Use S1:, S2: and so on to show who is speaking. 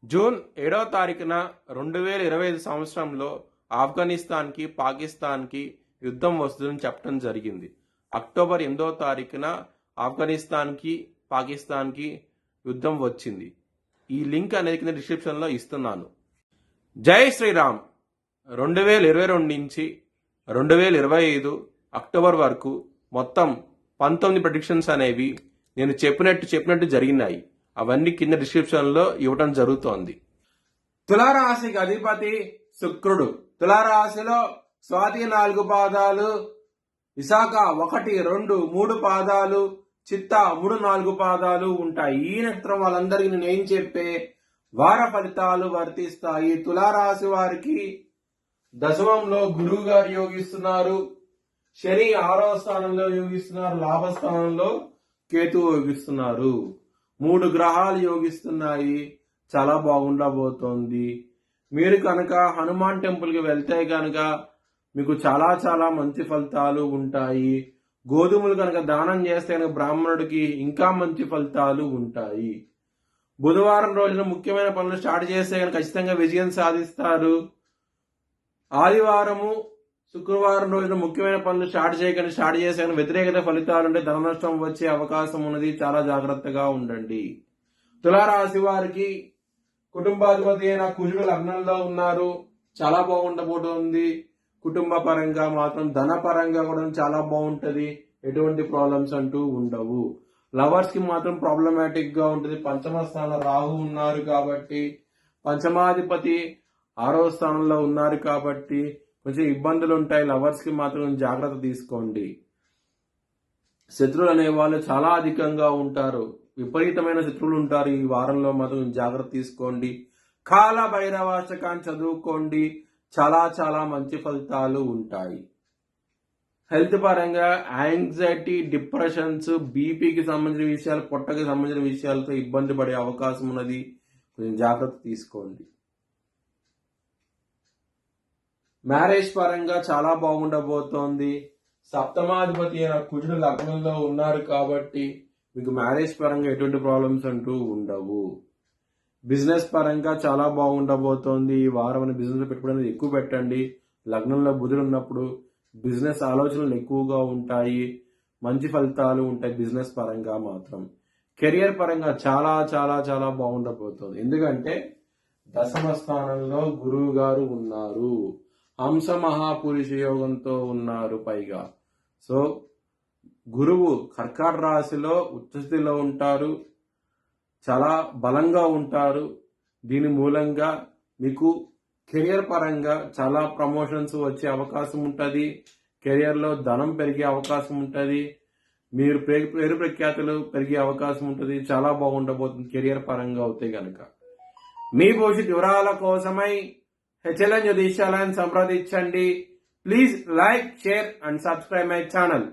S1: June 7వ తారీఖున 2025 సంవత్సరంలో ఆఫ్ఘనిస్తాన్కి పాకిస్తాన్కి యుద్ధం వస్తుందని చెప్పడం జరిగింది. అక్టోబర్ 8వ తారీఖున ఆఫ్ఘనిస్తాన్కి పాకిస్తాన్కి యుద్ధం వచ్చింది. ఈ లింక్ అనేది కింద డిస్క్రిప్షన్లో ఇస్తున్నాను. జై శ్రీరామ్. 2022 నుంచి 2025 అక్టోబర్ వరకు మొత్తం 19 ప్రెడిక్షన్స్ అనేవి నేను చెప్పినట్టు జరిగినాయి. అవన్నీ కింద డిస్క్రిప్షన్లో ఇవ్వటం జరుగుతోంది. తులారాశికి అధిపతి శుక్రుడు. తులారాశిలో స్వాతి 4 పాదాలు, విశాఖ 1, 2, 3 పాదాలు, చిత్త 3, 4 పాదాలు ఉంటాయి. ఈ నక్షత్రం వాళ్ళందరికీ నేను ఏం చెప్పే వార ఫలితాలు వర్తిస్తాయి. తులారాశి వారికి దశమంలో గురువు గారు యోగిస్తున్నారు, శని 6వ స్థానంలో యోగిస్తున్నారు, లాభస్థానంలో కేతువు యోగిస్తున్నారు. 3 గ్రహాలు యోగిస్తున్నాయి. చాలా బాగుండబోతోంది. మీరు కనుక హనుమాన్ టెంపుల్కి వెళ్తే కనుక మీకు చాలా చాలా మంచి ఫలితాలు ఉంటాయి. గోధుమలు కనుక దానం చేస్తే కనుక బ్రాహ్మణుడికి ఇంకా మంచి ఫలితాలు ఉంటాయి. బుధవారం రోజున ముఖ్యమైన పనులు స్టార్ట్ చేస్తే కనుక ఖచ్చితంగా విజయం సాధిస్తారు. ఆదివారము శుక్రవారం రోజున ముఖ్యమైన పనులు స్టార్ట్ చేసే వ్యతిరేకత ఫలితాలు ఉంటే ధన నష్టం వచ్చే అవకాశం ఉన్నది. చాలా జాగ్రత్తగా ఉండండి. తులారాశి వారికి కుటుంబాధిపతి అయిన కుజుడు లగ్నంలో ఉన్నారు. చాలా బాగుండబోతోంది. కుటుంబ పరంగా మాత్రం ధన పరంగా కూడా చాలా బాగుంటది. ఎటువంటి ప్రాబ్లమ్స్ అంటూ ఉండవు. లవర్స్ కి మాత్రం ప్రాబ్లమాటిక్ గా ఉంటుంది. పంచమ స్థానంలో రాహు ఉన్నారు కాబట్టి, పంచమాధిపతి 6వ స్థానంలో ఉన్నారు కాబట్టి కొంచెం ఇబ్బందులు ఉంటాయి. లవర్స్ కి మాత్రం జాగ్రత్త తీసుకోండి. శత్రువులు అనే వాళ్ళు చాలా అధికంగా ఉంటారు. విపరీతమైన శత్రువులు ఉంటారు. ఈ వారంలో మాత్రం జాగ్రత్త తీసుకోండి. కాల భైరవాష్టకాన్ని చదువుకోండి. చాలా చాలా మంచి ఫలితాలు ఉంటాయి. హెల్త్ పరంగా యాంగ్జైటీ, డిప్రెషన్స్, బీపీకి సంబంధించిన విషయాలు, పొట్టకి సంబంధించిన విషయాలతో ఇబ్బంది పడే అవకాశం ఉన్నది. కొంచెం జాగ్రత్త తీసుకోండి. మ్యారేజ్ పరంగా చాలా బాగుండబోతోంది. సప్తమాధిపతి అయిన కుజుడు లగ్నంలో ఉన్నారు కాబట్టి మీకు మ్యారేజ్ పరంగా ఎటువంటి ప్రాబ్లమ్స్ అంటూ ఉండవు. బిజినెస్ పరంగా చాలా బాగుండబోతోంది. ఈ వారం బిజినెస్ పెట్టుకోవడానికి ఎక్కువ పెట్టండి. లగ్నంలో బుధుడు ఉన్నప్పుడు బిజినెస్ ఆలోచనలు ఎక్కువగా ఉంటాయి. మంచి ఫలితాలు ఉంటాయి బిజినెస్ పరంగా మాత్రం. కెరియర్ పరంగా చాలా చాలా చాలా బాగుండబోతోంది. ఎందుకంటే దశమ స్థానంలో గురువు గారు ఉన్నారు. హంస మహాపురుష యోగంతో ఉన్నారు పైగా. సో గురువు కర్కాట రాశిలో ఉచ్చస్థితిలో ఉంటారు. చాలా బలంగా ఉంటారు. దీని మూలంగా మీకు కెరియర్ పరంగా చాలా ప్రమోషన్స్ వచ్చే అవకాశం ఉంటుంది. కెరియర్లో ధనం పెరిగే అవకాశం ఉంటుంది. మీరు పేరు ప్రఖ్యాతులు పెరిగే అవకాశం ఉంటుంది. చాలా బాగుండబోతుంది కెరియర్ పరంగా అవుతే గనక. మీ భవిష్యత్ వివరాల కోసమై HLN జ్యోతిష్యాలయాన్ని సంప్రదించండి. Please like, share and subscribe my channel.